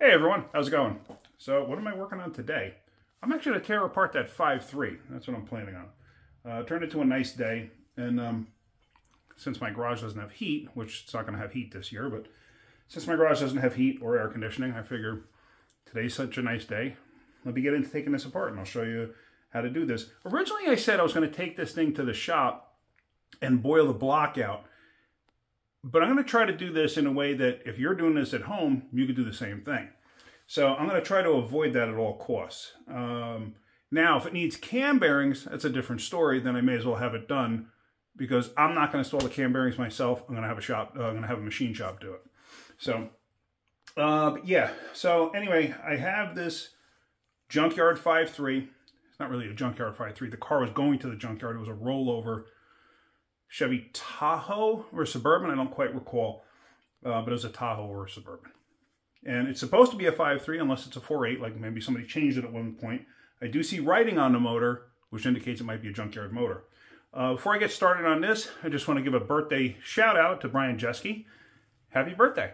Hey everyone, how's it going? So what am I working on today? I'm actually going to tear apart that 5.3. That's what I'm planning on. Turned into a nice day, and since my garage doesn't have heat, which it's not going to have heat this year, but since my garage doesn't have heat or air conditioning, I figure today's such a nice day. Let me get into taking this apart and I'll show you how to do this. Originally I said I was going to take this thing to the shop and boil the block out. But I'm going to try to do this in a way that if you're doing this at home, you could do the same thing. So I'm going to try to avoid that at all costs. Now, if it needs cam bearings, that's a different story. Then I may as well have it done because I'm not going to install the cam bearings myself. I'm going to have a shop. I'm going to have a machine shop do it. So, yeah. So anyway, I have this Junkyard 5.3. It's not really a Junkyard 5.3. The car was going to the junkyard. It was a rollover Chevy Tahoe or Suburban, I don't quite recall, but it was a Tahoe or a Suburban. And it's supposed to be a 5.3 unless it's a 4.8, like maybe somebody changed it at one point. I do see writing on the motor, which indicates it might be a junkyard motor. Before I get started on this, I just want to give a birthday shout out to Brian Jeske. Happy birthday.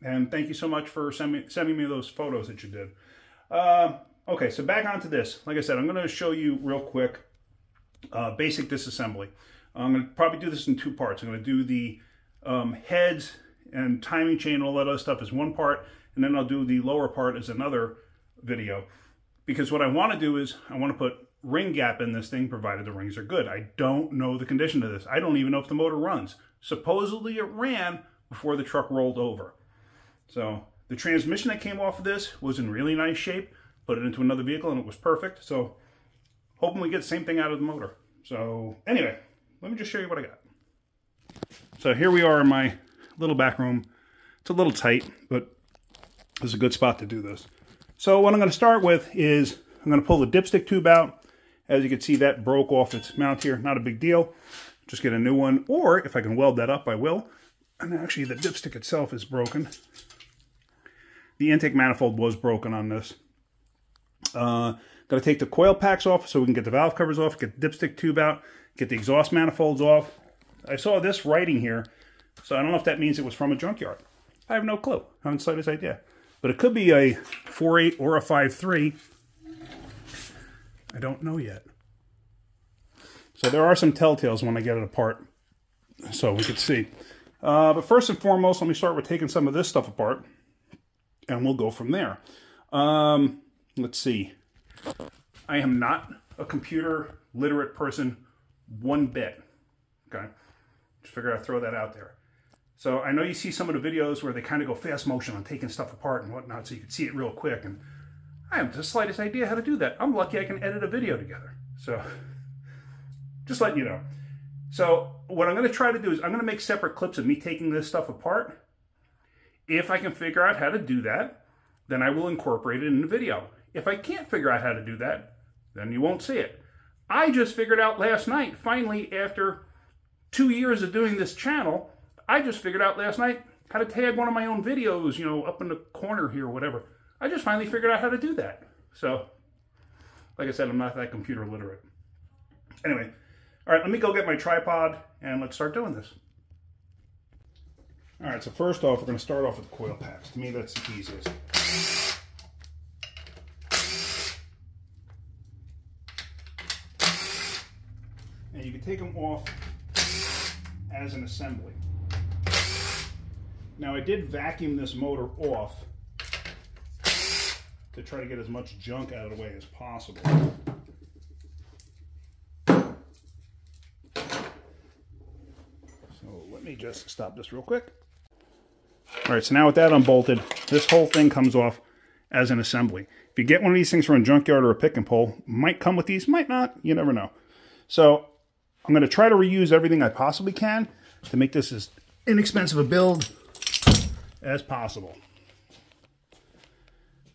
And thank you so much for sending me those photos that you did. Okay, so back onto this. Like I said, I'm going to show you real quick basic disassembly. I'm going to probably do this in two parts. I'm going to do the heads and timing chain and all that other stuff as one part, and then I'll do the lower part as another video. Because what I want to do is I want to put ring gap in this thing, provided the rings are good. I don't know the condition of this. I don't even know if the motor runs. Supposedly it ran before the truck rolled over. So the transmission that came off of this was in really nice shape. Put it into another vehicle and it was perfect. So hoping we get the same thing out of the motor. So anyway, let me just show you what I got. So here we are in my little back room. It's a little tight, but this is a good spot to do this. So what I'm going to start with is I'm going to pull the dipstick tube out. As you can see, that broke off its mount here. Not a big deal. Just get a new one. Or if I can weld that up, I will. And actually, the dipstick itself is broken. The intake manifold was broken on this. Got to take the coil packs off so we can get the valve covers off, get the dipstick tube out, get the exhaust manifolds off. I saw this writing here, so I don't know if that means it was from a junkyard. I have no clue. I haven't the slightest idea. But it could be a 4.8 or a 5.3. I don't know yet. So there are some telltales when I get it apart, so we can see. But first and foremost, let me start with taking some of this stuff apart, and we'll go from there. Let's see. I am not a computer literate person one bit. Okay? Just figure I'd throw that out there. So I know you see some of the videos where they kind of go fast motion on taking stuff apart and whatnot so you can see it real quick. And I have the slightest idea how to do that. I'm lucky I can edit a video together. So just letting you know. So what I'm going to try to do is I'm going to make separate clips of me taking this stuff apart. If I can figure out how to do that, then I will incorporate it in the video. If I can't figure out how to do that, then you won't see it. I just figured out last night, finally, after 2 years of doing this channel, I just figured out last night how to tag one of my own videos, you know, up in the corner here or whatever. I just finally figured out how to do that. So, like I said, I'm not that computer literate. Anyway, all right, let me go get my tripod and let's start doing this. All right, so first off, we're going to start off with coil packs. To me, that's the easiest. And you can take them off as an assembly. Now I did vacuum this motor off to try to get as much junk out of the way as possible. So let me just stop this real quick. All right, so now with that unbolted, this whole thing comes off as an assembly. If you get one of these things from a junkyard or a pick and pull, might come with these, might not, you never know. So I'm going to try to reuse everything I possibly can to make this as inexpensive a build as possible.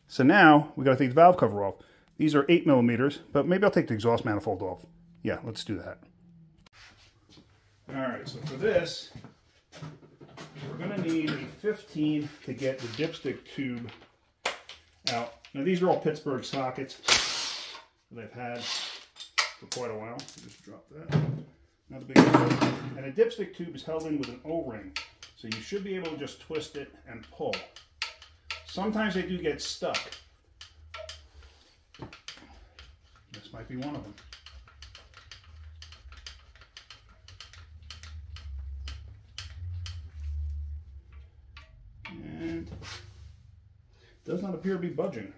So now we got to take the valve cover off. These are 8mm, but maybe I'll take the exhaust manifold off. Yeah, let's do that. All right, so for this, we're going to need a 15 to get the dipstick tube out. Now these are all Pittsburgh sockets that I've had for quite a while. Just drop that. Not a big deal. And a dipstick tube is held in with an O-ring. So you should be able to just twist it and pull. sometimes they do get stuck. This might be one of them. And does not appear to be budging.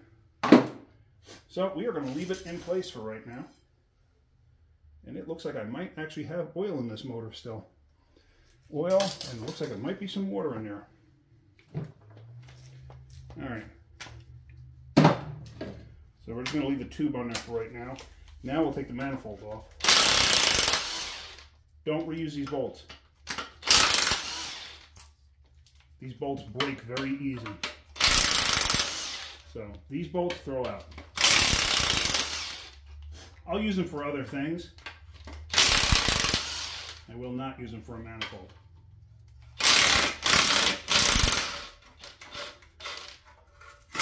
So we are going to leave it in place for right now. And it looks like I might actually have oil in this motor still. Oil, and it looks like there might be some water in there. Alright. So we're just going to leave the tube on there for right now. Now we'll take the manifold off. Don't reuse these bolts. These bolts break very easy. So these bolts throw out. I'll use them for other things. I will not use them for a manifold.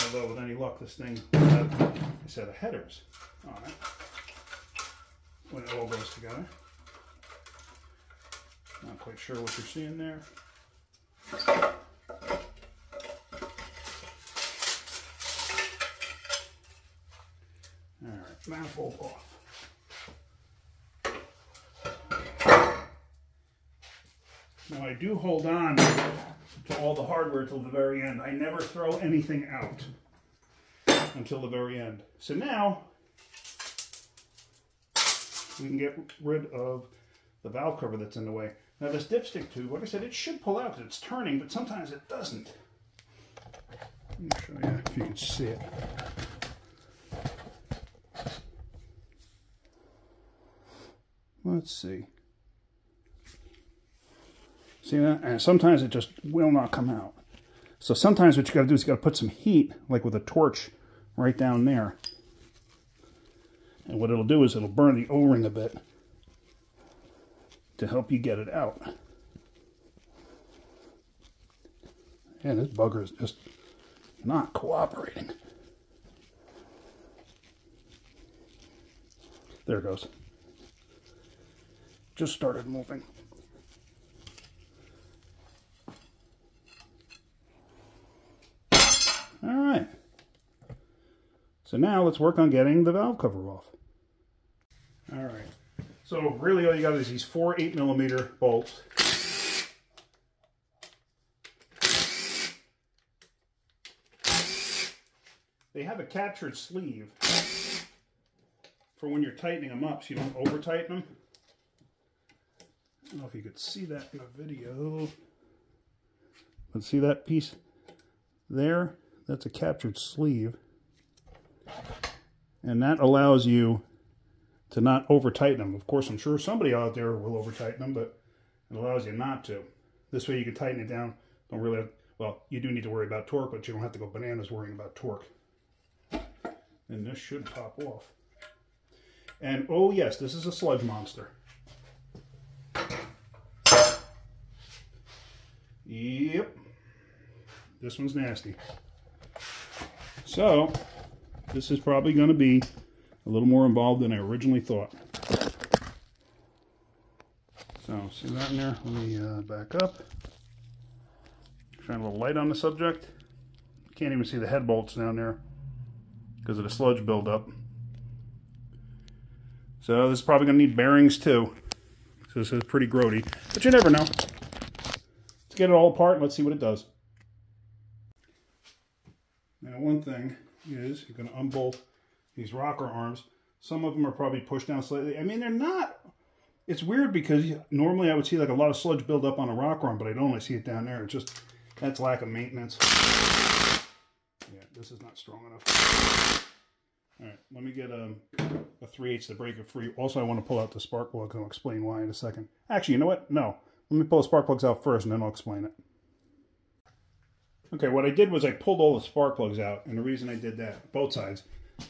Although with any luck this thing will have a set of headers on it when it all goes together. Not quite sure what you're seeing there. Alright, manifold off. Now I do hold on to all the hardware till the very end. I never throw anything out until the very end. So now we can get rid of the valve cover that's in the way. Now this dipstick tube, like I said, it should pull out because it's turning, but sometimes it doesn't. Let me show you if you can see it. Let's see. See that? And sometimes it just will not come out. So sometimes what you got to do is you got to put some heat, like with a torch, right down there. And what it'll do is it'll burn the O-ring a bit to help you get it out. And this bugger is just not cooperating. There it goes. Just started moving. All right. So now let's work on getting the valve cover off. All right. So really all you got is these 4 8mm bolts. They have a captured sleeve for when you're tightening them up so you don't over tighten them. I don't know if you could see that in the video. But see that piece there? That's a captured sleeve. And that allows you to not over tighten them. Of course, I'm sure somebody out there will over tighten them, but it allows you not to. This way you can tighten it down. Don't really have, well, you do need to worry about torque, but you don't have to go bananas worrying about torque. And this should pop off. And oh yes, this is a sludge monster. Yep. This one's nasty. So, this is probably going to be a little more involved than I originally thought. So, see that in there? Let me back up. Shine a little light on the subject. Can't even see the head bolts down there because of the sludge buildup. So, this is probably going to need bearings too. So, this is pretty grody. But you never know. Let's get it all apart and let's see what it does. Now one thing is you're going to unbolt these rocker arms. Some of them are probably pushed down slightly. I mean, they're not. It's weird because normally I would see like a lot of sludge build up on a rocker arm, but I don't only see it down there. It's just, that's lack of maintenance. Yeah, this is not strong enough. All right, let me get a 3/8 to break it free. Also, I want to pull out the spark plug. I'll explain why in a second. Actually, you know what? No. Let me pull the spark plugs out first, and then I'll explain it. Okay, what I did was I pulled all the spark plugs out, and the reason I did that, both sides,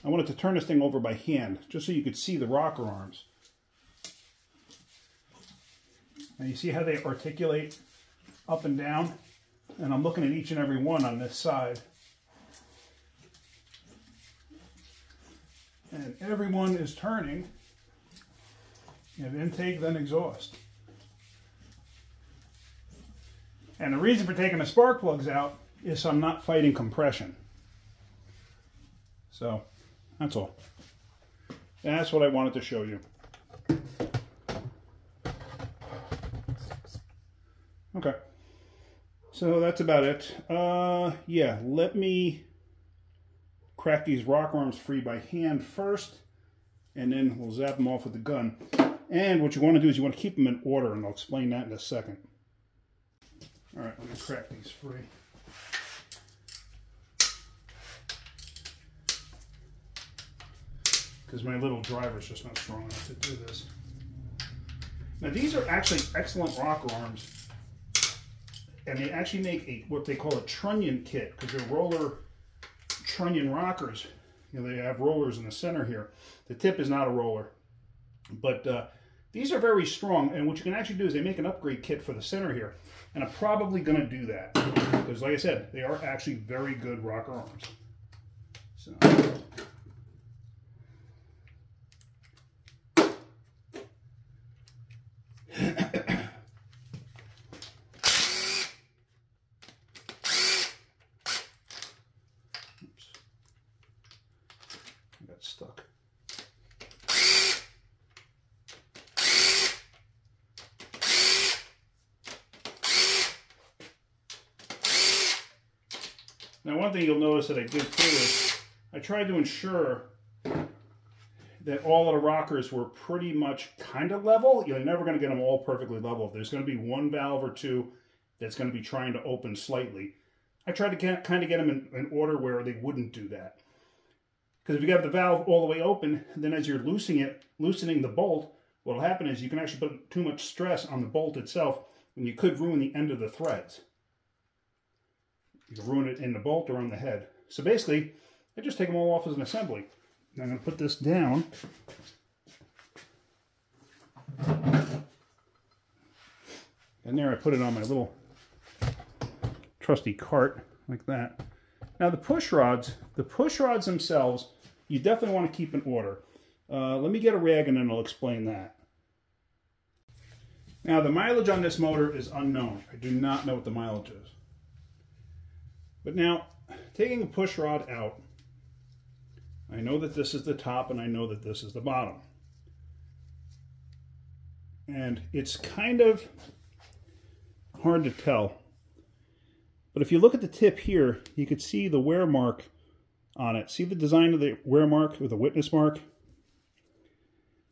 I wanted to turn this thing over by hand, just so you could see the rocker arms. And you see how they articulate up and down? And I'm looking at each and every one on this side. And every one is turning. You have intake, then exhaust. And the reason for taking the spark plugs out is I'm not fighting compression. So that's all. That's what I wanted to show you. Okay. So that's about it. Yeah, let me crack these rocker arms free by hand first, and then we'll zap them off with the gun. And what you want to do is you want to keep them in order, and I'll explain that in a second. All right, let me crack these free. Because my little driver's just not strong enough to do this. Now these are actually excellent rocker arms, and they actually make what they call a trunnion kit, because they're roller trunnion rockers. You know, they have rollers in the center here. The tip is not a roller, but these are very strong, and what you can actually do is they make an upgrade kit for the center here, and I'm probably going to do that, because like I said, they are actually very good rocker arms. So. Stuck. Now one thing you'll notice that I did too is I tried to ensure that all of the rockers were pretty much kind of level. You're never going to get them all perfectly level. There's going to be one valve or two that's going to be trying to open slightly. I tried to kind of get them in order where they wouldn't do that. Because if you have the valve all the way open, then as you're loosening the bolt, what will happen is you can actually put too much stress on the bolt itself, and you could ruin the end of the threads. You can ruin it in the bolt or on the head. So basically, I just take them all off as an assembly. And I'm going to put this down. And there I put it on my little trusty cart, like that. Now the push rods themselves, you definitely want to keep in order. Let me get a rag and then I'll explain that. Now the mileage on this motor is unknown. I do not know what the mileage is. But now, taking the push rod out, I know that this is the top and I know that this is the bottom. And it's kind of hard to tell. But if you look at the tip here, you could see the wear mark on it. See the design of the wear mark with a witness mark?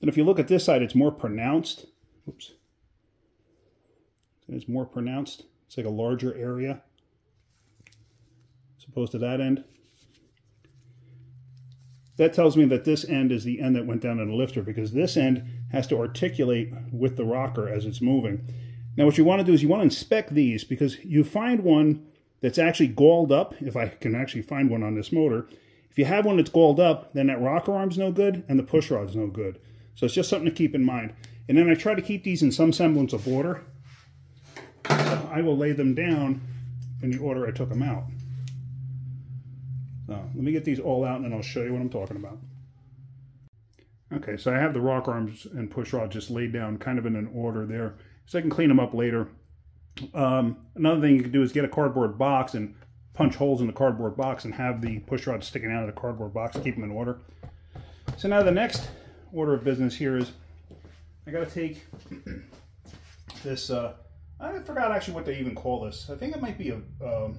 And if you look at this side, it's more pronounced. Oops. It's more pronounced. It's like a larger area as opposed to that end. That tells me that this end is the end that went down in the lifter, because this end has to articulate with the rocker as it's moving. Now what you want to do is you want to inspect these, because you find one that's actually galled up, if I can actually find one on this motor. If you have one that's galled up, then that rocker arm's no good and the push rod's no good. So it's just something to keep in mind. And then I try to keep these in some semblance of order. So I will lay them down in the order I took them out. So let me get these all out and then I'll show you what I'm talking about. Okay, so I have the rocker arms and push rod just laid down kind of in an order there, so I can clean them up later. Another thing you can do is get a cardboard box and punch holes in the cardboard box and have the push rod sticking out of the cardboard box, keep them in order. So now the next order of business here is I got to take this, I forgot actually what they even call this. I think it might be a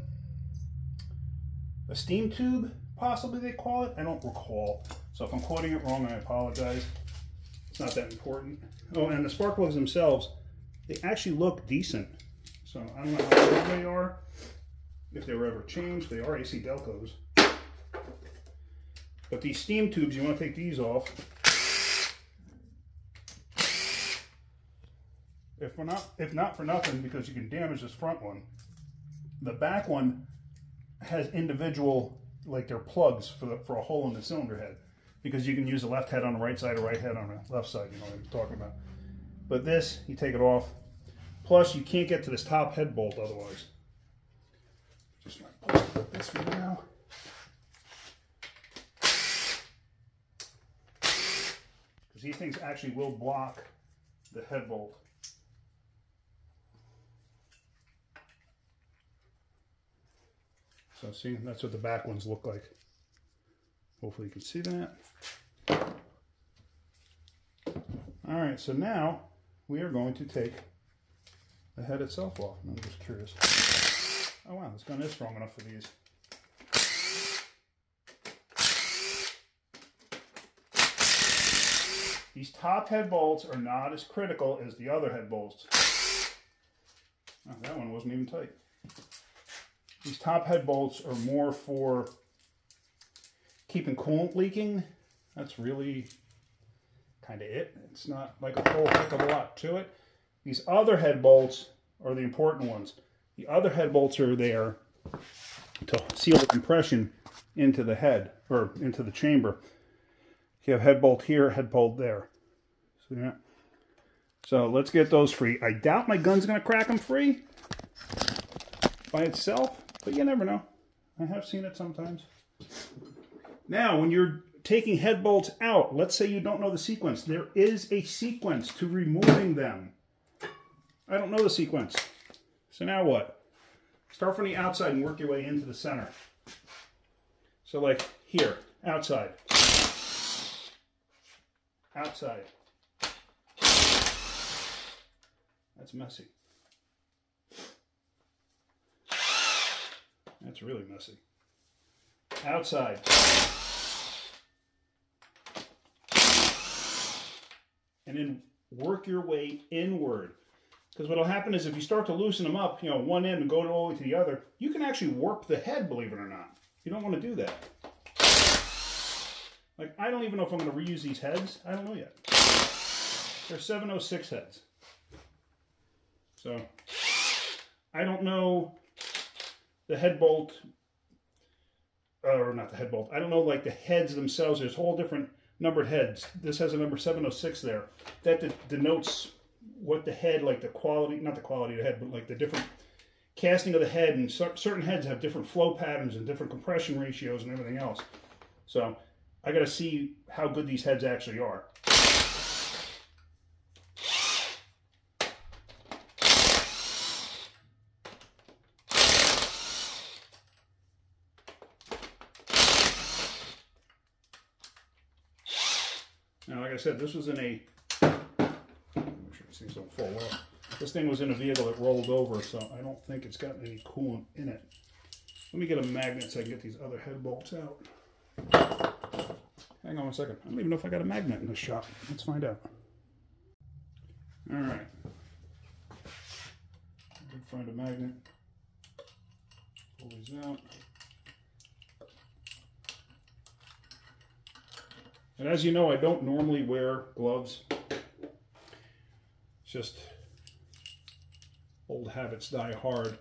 steam tube, possibly they call it. I don't recall. So if I'm quoting it wrong, I apologize. It's not that important. Oh, and the spark plugs themselves, they actually look decent. So I don't know how old they are, if they were ever changed. They are AC Delcos. But these steam tubes, you want to take these off. If not for nothing, because you can damage this front one. The back one has individual, like they're plugs for a hole in the cylinder head, because you can use the left head on the right side or right head on the left side, you know what I'm talking about. But this, you take it off. Plus, you can't get to this top head bolt otherwise. Just gonna pull this for now. Because these things actually will block the head bolt. So see, that's what the back ones look like. Hopefully you can see that. All right, so now we are going to take the head itself off. I'm just curious. Oh wow, this gun is strong enough for these. These top head bolts are not as critical as the other head bolts. Oh, that one wasn't even tight. These top head bolts are more for keeping coolant leaking. That's really kind of it. It's not like a whole heck of a lot to it. These other head bolts are the important ones. The other head bolts are there to seal the compression into the head, or into the chamber. You have head bolt here, head bolt there. See that? So let's get those free. I doubt my gun's going to crack them free by itself, but you never know. I have seen it sometimes. Now, when you're taking head bolts out, let's say you don't know the sequence. There is a sequence to removing them. I don't know the sequence. So now what? Start from the outside and work your way into the center. So like here, outside. Outside. That's messy. That's really messy. Outside. And then work your way inward. Because what will happen is if you start to loosen them up, you know, one end and go all the way to the other, you can actually warp the head, believe it or not. You don't want to do that. Like, I don't even know if I'm going to reuse these heads. I don't know yet. They're 706 heads. So, I don't know the head bolt, or not the head bolt. I don't know, like, the heads themselves. There's whole different numbered heads. This has a number 706 there. That denotes what the head, like the quality, not the quality of the head, but like the different casting of the head. And certain heads have different flow patterns and different compression ratios and everything else. So, I got to see how good these heads actually are. Now, like I said, this was in a, I'm sure these things don't fall off. This thing was in a vehicle that rolled over, so I don't think it's got any coolant in it. Let me get a magnet so I can get these other head bolts out. Hang on one second. I don't even know if I got a magnet in this shop. Let's find out. All right. I did find a magnet. Pull these out. And as you know, I don't normally wear gloves. It's just old habits die hard.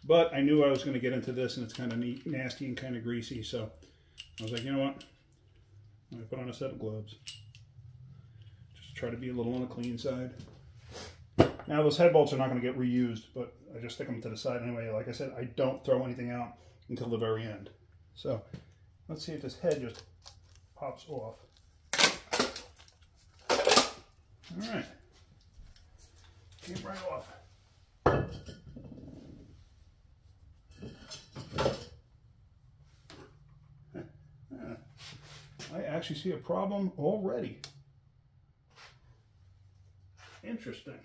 But I knew I was going to get into this, and it's kind of nasty and kind of greasy, so I was like, you know what? I put on a set of gloves. Just try to be a little on the clean side. Now those head bolts are not going to get reused, but I just stick them to the side anyway. Like I said, I don't throw anything out until the very end. So let's see if this head just pops off. All right. Came right off. I actually see a problem already. Interesting.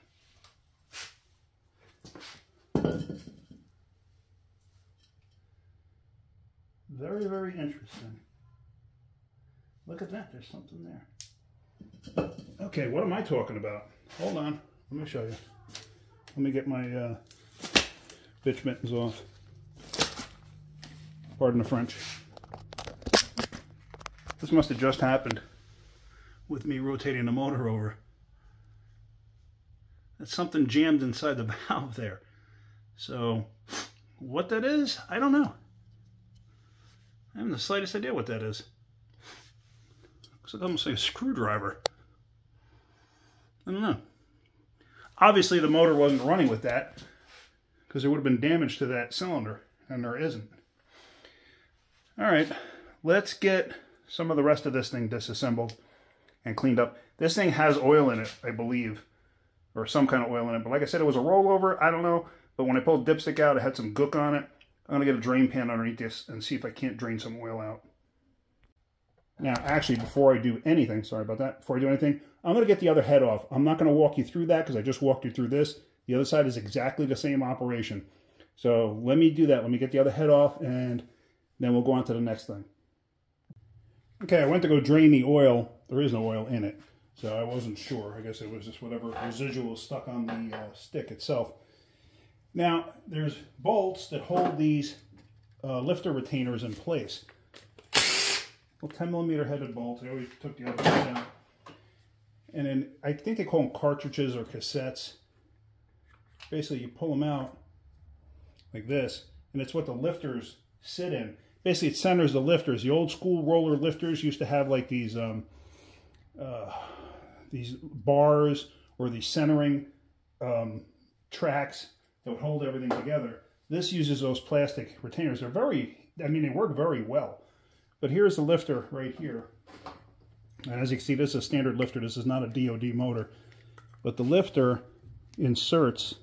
Very, very interesting. Look at that, there's something there. Okay, what am I talking about? Hold on, let me show you. Let me get my bitch mittens off. Pardon the French. This must have just happened with me rotating the motor over. That's something jammed inside the valve there. So, what that is, I don't know. I haven't the slightest idea what that is. Looks like almost like a screwdriver. I don't know. Obviously the motor wasn't running with that, because there would have been damage to that cylinder, and there isn't. Alright, let's get some of the rest of this thing disassembled and cleaned up. This thing has oil in it, I believe, or some kind of oil in it, but like I said, it was a rollover, I don't know, but when I pulled the dipstick out, it had some gook on it. I'm going to get a drain pan underneath this and see if I can't drain some oil out. Now, actually, before I do anything, sorry about that, before I do anything, I'm going to get the other head off. I'm not going to walk you through that because I just walked you through this. The other side is exactly the same operation. So let me do that. Let me get the other head off, and then we'll go on to the next thing. Okay, I went to go drain the oil. There is no oil in it, so I wasn't sure. I guess it was just whatever residual stuck on the stick itself. Now, there's bolts that hold these lifter retainers in place. Little 10mm headed bolts. I always took the other side out. And then I think they call them cartridges or cassettes. Basically, you pull them out like this, and it's what the lifters sit in. Basically, it centers the lifters. The old school roller lifters used to have like these bars or these centering tracks that would hold everything together. This uses those plastic retainers. They're they work very well. But here's the lifter right here. And as you can see, this is a standard lifter. This is not a DOD motor. But the lifter inserts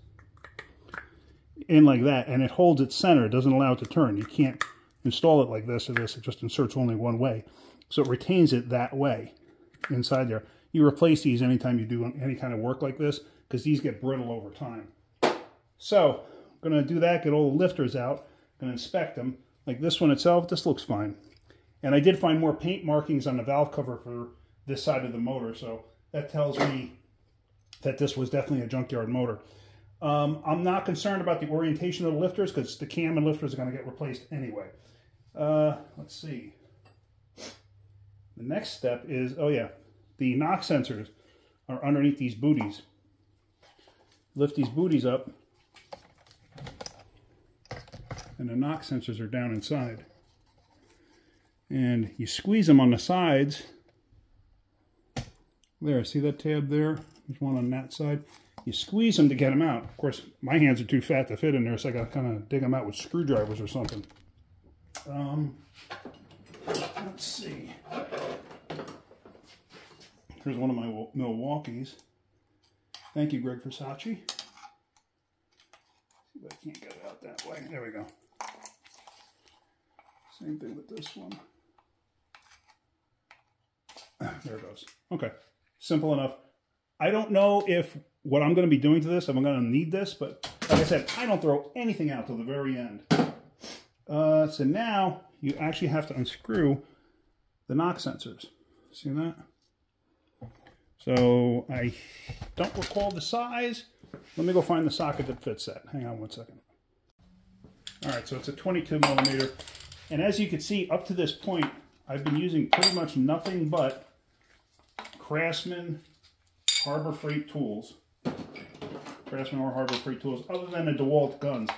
in like that, and it holds it centered. It doesn't allow it to turn. You can't install it like this or this. It just inserts only one way. So it retains it that way inside there. You replace these anytime you do any kind of work like this, because these get brittle over time. So I'm going to do that, get all the lifters out, going to inspect them. Like this one itself, this looks fine. And I did find more paint markings on the valve cover for this side of the motor, so that tells me that this was definitely a junkyard motor. I'm not concerned about the orientation of the lifters because the cam and lifters are going to get replaced anyway. Let's see. The next step is, oh yeah, the knock sensors are underneath these booties. Lift these booties up, and the knock sensors are down inside. And you squeeze them on the sides. There, see that tab there? There's one on that side. You squeeze them to get them out. Of course, my hands are too fat to fit in there, so I got to kind of dig them out with screwdrivers or something. Let's see. Here's one of my Milwaukee's. Thank you, Greg Versace. See if I can't get it out that way. There we go. Same thing with this one. There it goes. Okay, simple enough. I don't know if what I'm going to be doing to this, if I'm going to need this, but like I said, I don't throw anything out till the very end. So now you actually have to unscrew the knock sensors. See that? So I don't recall the size. Let me go find the socket that fits that. Hang on one second. All right, so it's a 22mm. And as you can see, up to this point, I've been using pretty much nothing but Craftsman Harbor Freight tools. Craftsman or Harbor Freight tools, other than the DeWalt guns.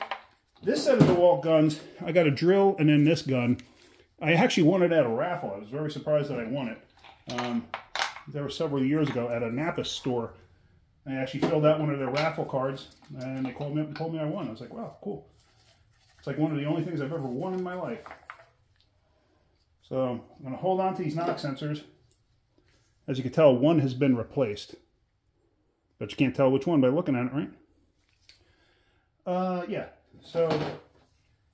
This set of DeWalt guns, I got a drill and then this gun. I actually won it at a raffle. I was very surprised that I won it. There were several years ago at a Napa store. I actually filled out one of their raffle cards, and they called me up and told me I won. I was like, wow, cool. It's like one of the only things I've ever won in my life. So I'm going to hold on to these knock sensors. As you can tell, one has been replaced. But you can't tell which one by looking at it, right? Yeah. So,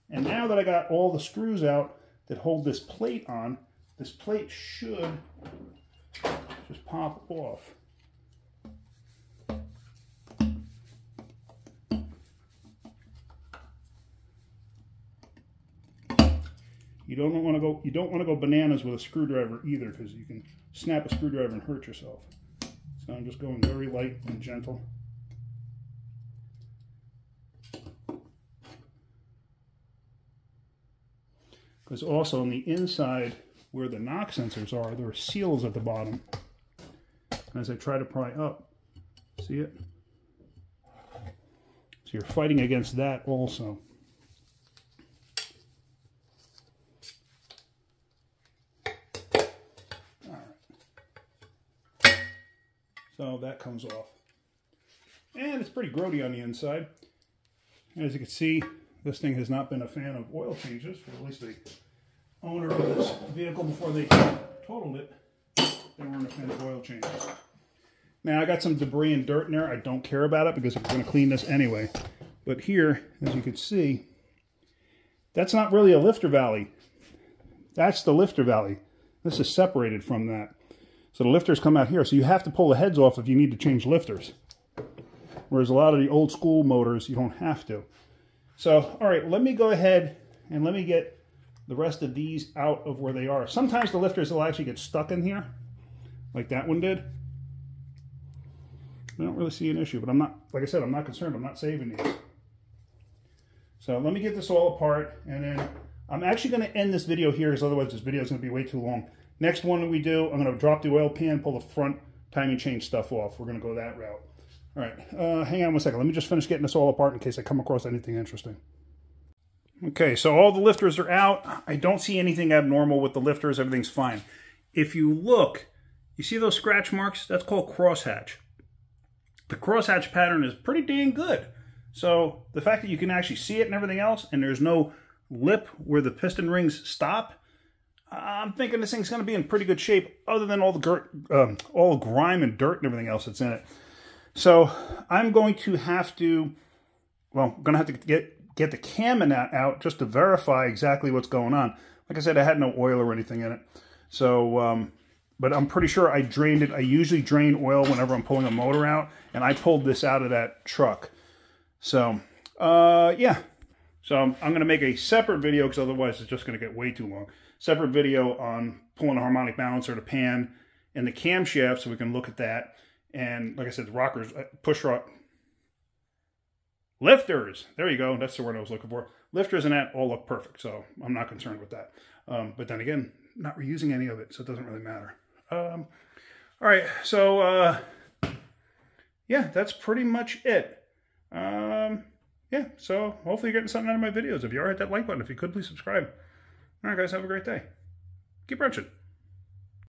and now that I got all the screws out that hold this plate on, this plate should just pop off. You don't want to go bananas with a screwdriver either, because you can snap a screwdriver and hurt yourself. So I'm just going very light and gentle. Because also on the inside where the knock sensors are, there are seals at the bottom. And as I try to pry up, see it? So you're fighting against that also. So that comes off. And it's pretty grody on the inside. As you can see, this thing has not been a fan of oil changes, or at least the owner of this vehicle before they totaled it, they weren't a fan of oil changes. Now I got some debris and dirt in there. I don't care about it because I'm going to clean this anyway. But here, as you can see, That's not really a lifter valley. That's the lifter valley. This is separated from that. So the lifters come out here. So you have to pull the heads off if you need to change lifters. Whereas a lot of the old school motors, you don't have to. So, all right, let me go ahead and let me get the rest of these out of where they are. Sometimes the lifters will actually get stuck in here, like that one did. I don't really see an issue, but I'm not, like I said, I'm not concerned. I'm not saving these. So let me get this all apart, and then I'm actually going to end this video here, because otherwise this video is going to be way too long. Next one that we do, I'm going to drop the oil pan, pull the front timing chain stuff off. We're going to go that route. All right, hang on one second. Let me just finish getting this all apart in case I come across anything interesting. Okay, so all the lifters are out. I don't see anything abnormal with the lifters. Everything's fine. If you look, you see those scratch marks? That's called crosshatch. The crosshatch pattern is pretty dang good. So the fact that you can actually see it and everything else, and there's no lip where the piston rings stop, I'm thinking this thing's going to be in pretty good shape, other than all the all the grime and dirt and everything else that's in it. So I'm going to have to, well, I'm going to have to get the cam out just to verify exactly what's going on. Like I said, I had no oil or anything in it. So, but I'm pretty sure I drained it. I usually drain oil whenever I'm pulling a motor out, and I pulled this out of that truck. So, yeah. So I'm going to make a separate video, because otherwise it's just going to get way too long. Separate video on pulling a harmonic balancer, the pan, and the camshaft, so we can look at that. And like I said, the rockers, push rod, lifters, there you go. That's the word I was looking for. Lifters and that all look perfect, so I'm not concerned with that. But then again, not reusing any of it, so it doesn't really matter. All right, so yeah, that's pretty much it. Yeah, so hopefully you're getting something out of my videos. If you are, hit that like button. If you could, please subscribe. All right, guys, have a great day. Keep wrenching.